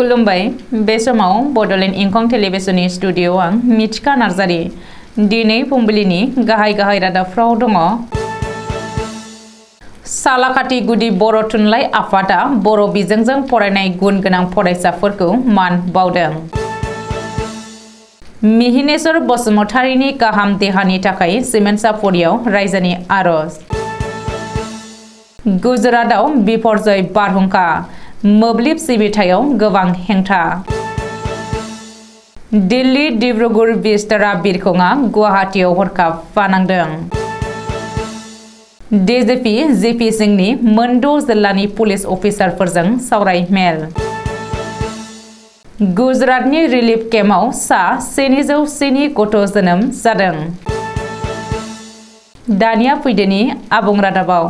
खुलुमबाय बे समाव बडलेण्ड इंखं टेलिभिजननि स्टुडिअ आं मिथिका नार्जारि दिनै फुंबिलिनि गाहाय रादाबफ्राव दङ। सालाकाथि गुदि बर' थुनलाइ आफादा बर' बिजोंजों फरायनाय गुन गोनां फरायसाफोरखौ मान बावदों। मिहिनेश्वर बसुमतारिनि गाहाम देहानि थाखाय सिमेन्सापुरियाव रायजोनि आरज। गुजरातआव बिपरजय बारहुंखा मोब्लिब सिबिथायाव गोबां हेंथा। दिल्ली डिब्रुगड़ बिस्तारा बिरखंआ गुवाहाटीआव हरखाब फानांदों। डिजिपि जिपि सिंहनि मोन 6 जिल्लानि पुलिस अफिसारफोरजों सावराय मेल। गुजरातनि रिलिफ केम्पआव सा 104 गथ' जोनोम जादों। दानिया फैदोनि आबुं रादाबाव।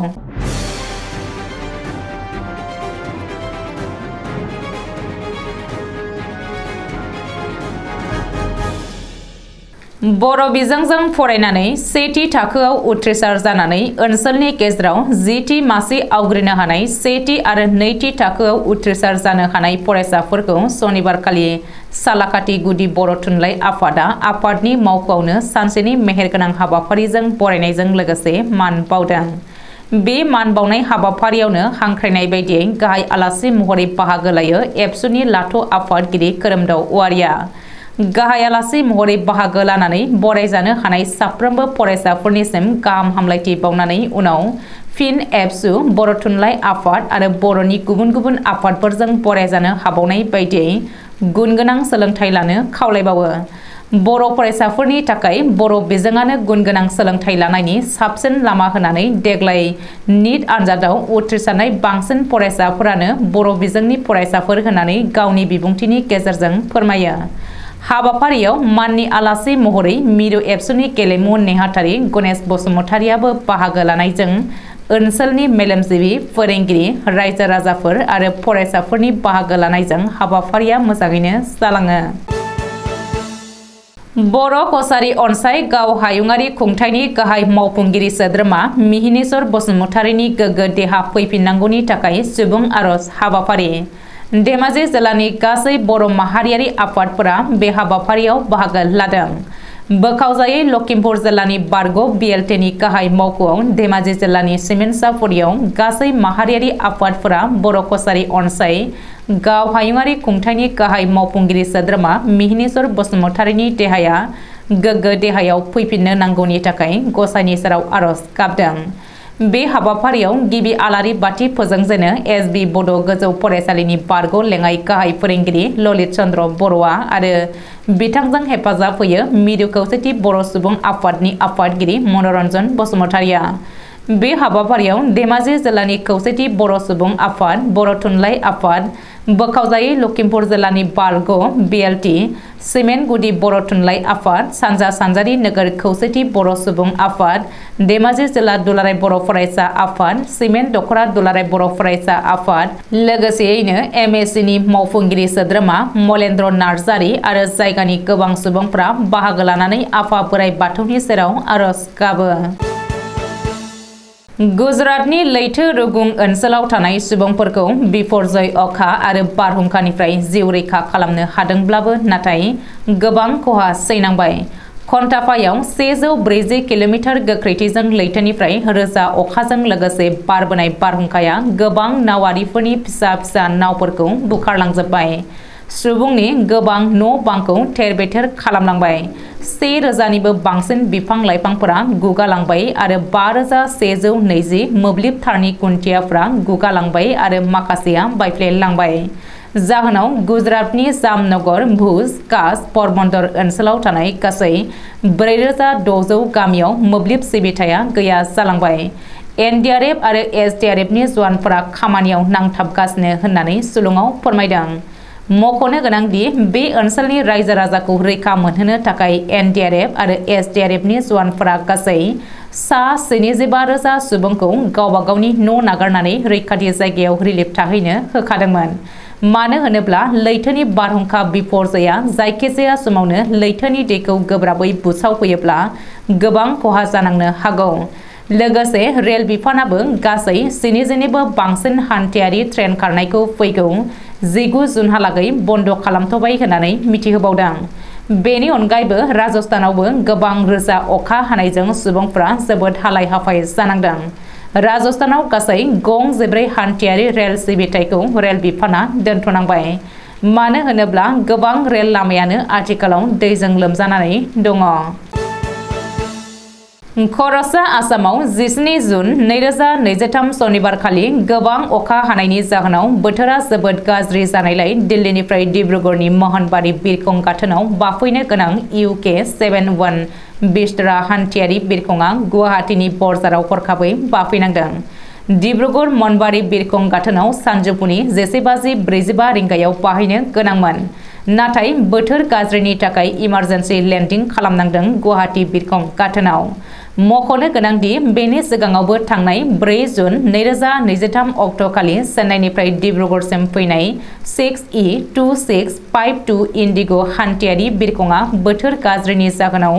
बर' बिजोंजों फरायनानै सेथि थाखोआव उथ्रिसार जानानै ओनसोलनि गेजेराव 10थि मासि आवग्रिनो हानाय सेथि आरो नैथि थाखोआव उथ्रिसार जानो हानाय फरायसाफोरखौ सनिबारखालि सालाकाथि गुदि बर' थुनलाइ आफादा आफादनि मावख'आवनो सानसेनि मेहेरगोनां हाबाफारिजों बरायनायजों लोगोसे मान बावदों। बे मान बावनाय हाबाफारियावनो हांख्रायनाय बायदियै गाहाय आलासि महरै बाहागो लायो एबसुनि लाथ' आफादगिरि खोरोमदाव औवारिया। गाहाय आलासि महरै बाहागो लानानै बरायजानो हानाय साफ्रोमबो फरायसाफोरनिसिम गाहाम हामलायथि बावनानै उनाव फिन एबसु बर' थुनलाइ आफाद आरो बर'नि गुबुन गुबुन आफादफोरजों बरायजानो हाबावनाय बायदियै गुन गोनां सोलोंथाइ लानो खावलायबावो। बर' फरायसाफोरनि थाखाय बर' बिजोङानो गुन गोनां सोलोंथाइ लानायनि साबसिन लामा होनानै देग्लाय निट आनजादाव उथ्रिसारनाय बांसिन फरायसाफोरानो बर' बिजोंनि फरायसाफोर होननानै गावनि बिबुंथिनि गेजेरजों फोरमायो। हाबाफारियाव माननि आलासि महरै मिरु एबसुनि गेलेमु नेहाथारि गणेश बसुमतारियाबो बाहागो लानायजों ओनसोलनि मेलेमजिबि फोरोंगिरि रायजो राजाफोर आरो फरायसाफोरनि बाहागो लानायजों हाबाफारिया मोजाङैनो जालाङो। बर' कसारी अनसाय गाव हायुङारि खुंथायनि गाहाय मावफुंगिरि सोद्रोमा मिहिनेश्वर बसुमतारिनि गोग्गो देहा फैफिननांगौनि थाखाय सुबुं आरज हाबाफारि। धेमाजि जिल्लानि गासै बर' माहारियारि आफादफोरा बे हाबाफारियाव बाहागो लादों। बोखावजायै लखिमपुर जिल्लानि बारग' बिएलटिनि गाहाय मावख'आव धेमाजि जिल्लानि सिमेन्सापुरियाव गासै माहारियारि आफादफोरा बर' कसारी अनसाय गाव हायुङारि खुंथायनि गाहाय मावफुंगिरि सोद्रोमा मिहिनेश्वर बसुमतारिनि देहाया गोग्गो देहायाव फैफिननो नांगौनि थाखाय गसाइनि सेराव आरज गाबदों। बे हाबाफारियाव गिबि आलारि बाथि फोजोंजेनो एसबि बड' गोजौ फरायसालिनि बारग' लेङाइ गाहाय फोरोंगिरि ललित चन्द्र बर'आ आरो बिथांजों हेफाजाब होयो मिरु खौसेथि बर' सुबुं आफादनि आफादगिरि मनरन्जन बसुमतारिया। बे हाबाफारियाव धेमाजि जिल्लानि खौसेथि बर' सुबुं आफाद, बर' थुनलाइ आफाद, बोखावजायै लखिमपुर जिल्लानि बारग' बिएलटि, सिमेन्ट गुदि बर' थुनलाइ आफाद, सानजा सानजारि नोगोर खौसेथि बर' सुबुं आफाद, धेमाजि जिल्ला दुलाराय बर' फरायसा आफाद, सिमेन्ट दख'रा दुलाराय बर' फरायसा आफाद, लोगोसेयैनो एमएसिनि मावफुंगिरि सोद्रोमा मलेन्द्र नार्जारि आरो जायगानि गोबां सुबुंफ्रा बाहागो लानानै आफा बोराइ बाथौनि सेराव आरज गाबो। गुजरातनि लैथो रुगुं ओनसोलाव थानाय सुबुंफोरखौ बिपरजय अखा आरो बारहुंखानिफ्राय जिउ रैखा खालामनो हादोंब्लाबो नाथाय गोबां खहा सैनांबाय। घन्टाफायाव 140 किल'मिटार गोख्रैथिजों लैथोनिफ्राय रोजा अखाजों लोगोसे बारबोनाय बारहुंखाया गोबां नावारिफोरनि फिसा फिसा नावफोरखौ बुखारलांजोब्बाय। सुबुंनि गोबां न' बांखौ थेर बेथेर खालामलांबाय। 1000निबो बांसिन बिफां लाइफांफोरा गुगालांबाय आरो 5120 मोब्लिब थारनि खुन्थियाफोरा गुगालांबाय आरो माखासेया बायफ्लेलांबाय। जाहोनाव गुजरातनि जामनगर, भुज, काछ, परबन्दर ओनसोलाव थानाय गासै 4600 गामियाव मोब्लिब सिबिथाया गैया जालांबाय। एनडिआरएफ आरो एसडिआरएफनि जवानफोरा खामानियाव नांथाबगासिनो होननानै सुलुङाव फोरमायदों। मख'नो गोनांदि बे ओनसोलनि रायजो राजाखौ रैखा मोनहोनो थाखाय एनडिआरएफ आरो एसडिआरएफनि जवानफोरा गासै सा 75,000 सुबुंखौ गावबा गावनि न' नागारनानै रैखाथि जायगायाव रिलिफ थाहैनो होखादोंमोन। मानो होनोब्ला लैथोनि बारहुंखा बिपरजया जायखिजाया समावनो लैथोनि दैखौ गोब्राबै बुसावफैयोब्ला गोबां खहा जानांनो हागौ। लोगोसे रेल बिफानाबो गासै 70निबो बांसिन हान्थियारि ट्रेन खारनायखौ फैगौ 19 जुनहालागै बन्द खालामथ'बाय होननानै मिथिहोबावदों। बेनि अनगायैबो राजस्थानावबो गोबां रोजा अखा हानायजों सुबुंफ्रा जोबोद हालाय हाफाय जानांदों। राजस्थानाव गासै गं 14 हान्थियारि रेल सिबिथायखौ रेल बिफाना दोनथ'नांबाय। मानो होनोब्ला गोबां रेल लामायानो आथिखालाव दैजों लोमजानानै दङ। खर'सा आसामाव 17 जुन 2023 सनिबारखालि गोबां अखा हानायनि जाहोनाव बोथोरा जोबोद गाज्रि जानायलाय दिल्लीनिफ्राय डिब्रुगड़नि महनबारी बिरखं गाथोनाव बाफैनो गोनां UK-71 बिस्तरा हान्थियारि बिरखंआ गुवाहाटीनि बरजाराव हरखाबै बाफैनांदों। डिब्रुगड़ मनबारी बिरखं गाथोनाव सानजौफुनि 11:45 रिंगायाव बाहैनो गोनांमोन। नाथाय बोथोर गाज्रिनि थाखाय इमारजेन्सि लेन्डिं खालामनांदों गुवाहाटी बिरखं गाथोनाव। मख'नो गोनांदि बेनि सिगाङावबो थांनाय 4 जुन 2023 अक्ट'खालि चेन्नाइनिफ्राय डिब्रुगड़सिम फैनाय 6E2652 इन्डिग' हान्थियारि बिरखंआ बोथोर गाज्रिनि जाहोनाव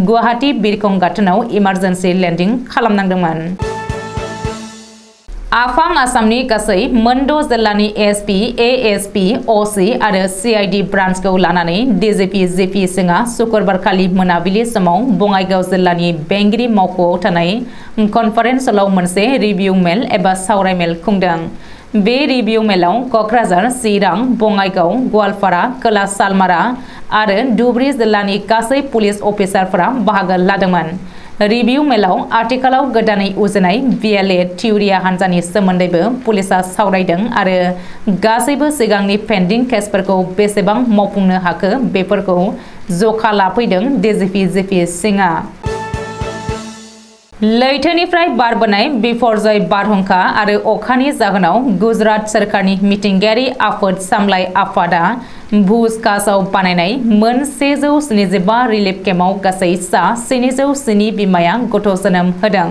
गुवाहाटी बिरखं गाथोनाव इमारजेन्सि लेन्डिं खालामनांदोंमोन। आफां आसामनि गासै मोनद' जिल्लानि SP, ASP, OC आरो CID ब्रान्चखौ लानानै DGP JP सिंहआ शुक्रबारखालि मोनाबिलि समाव बङाइगाव जिल्लानि बेंगिरि मावख'आव थानाय कनफारेन्स हलाव मोनसे रिभिउ मेल एबा सावरायमेल खुंदों। बे रिभिउ मेलाव क'क्राझार, चिरां, बङाइगाव, गवालपारा, खोला सालमारा आरो धुबरी जिल्लानि गासै पुलिस अफिसारफोरा बाहागो लादोंमोन। रिभिउ मेलाव आथिखालाव गोदानै उजिनाय VLA थिउरिया हान्जानि सोमोन्दैबो पुलिसा सावरायदों आरो गासैबो सिगांनि पेन्डिं केसफोरखौ बेसेबां मावफुंनो हाखो बेफोरखौ जखा लाफैदों DGP JP सिंहआ। लैथोनिफ्राय बारबोनाय बिपरजय बारहुंखा आरो अखानि जाहोनाव गुजरात सोरखारनि मिथिंगायारि आफोद सामलाय आफादा भुज काछआव बानायनाय मोन 175 रिलिफ केम्पआव गासै सा 707 बिमाया गथ' जोनोम होदों।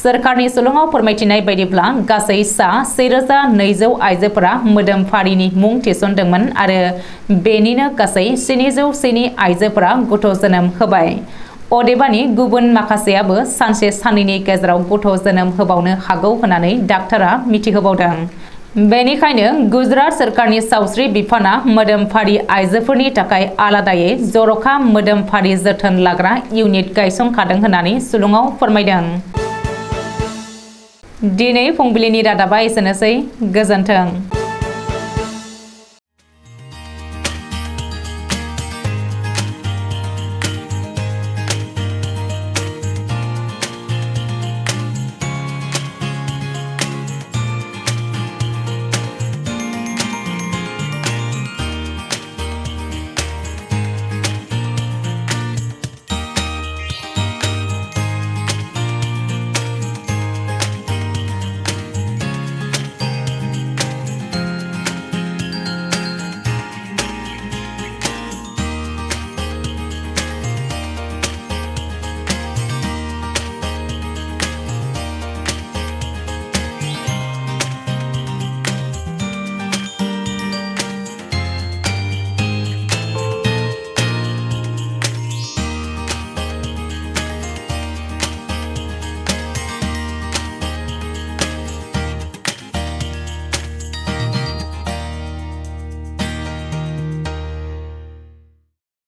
सोरखारनि सुलुङाव फोरमायथिनाय बायदिब्ला गासै सा 1200 आइजोफोरा मोदोम फारिनि मुं थिसनदोंमोन आरो बेनिनो गासै 701 आइजोफोरा गथ' जोनोम होबाय। अदेबानि गुबुन माखासेयाबो सानसे साननैनि गेजेराव गथ' जोनोम होबावनो हागौ होननानै डाक्टारा मिथिहोबावदों। बेनिखायनो गुजरात सोरखारनि सावस्रि बिफाना मोदोम फारि आइजोफोरनि थाखाय आलादायै जर'खा मोदोम फारि जोथोन लाग्रा इउनिट गायसनखादों होननानै सुलुङाव फोरमायदों। दिनै फुंबिलिनि रादाबा एसेनोसै। गोजोन्थों।